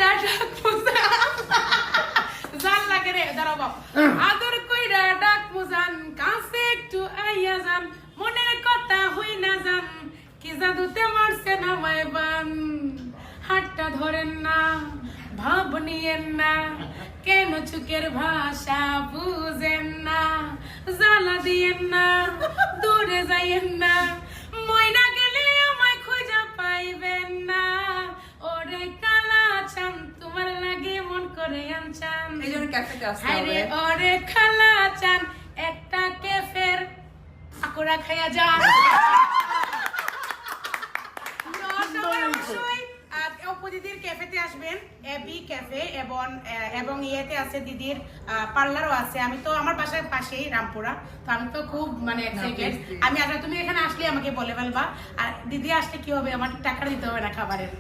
কইরা ডাকমু জান লাগে রে দাঁড়াও বাপ আদর কইরা ডাকমু জান কাছে একটু আইয়া যান মনের কথা হই না যান কি জাদুতে মারছে না মাইবান হাতটা ধরেন না ভাব নিয়েন না কেন চুকের ভাষা বুঝেন না জ্বালা দিয়েন না দূরে যাইয়েন না ময়না গেলে আমায় খুঁজে পাইবেন না ওরে কালা চান তোমার লাগে মন করে আনচান এইজন্য ক্যাফেতে আসতে আরে হবে ওরে খালা চান একটা ক্যাফের আকরা খাইয়া যান দিদির ক্যাফেতে আসবেন এবি ক্যাফে এবং ইয়েতে আছে দিদির পার্লারও আছে আমি তো আমার বাসার পাশেই রামপুরা তো আমি তো খুব মানে এক্সাইটেড আমি আসলে তুমি এখানে আসলে আমাকে বলে ফেলবা আর দিদি আসলে কি হবে আমার টাকা দিতে হবে না খাবারের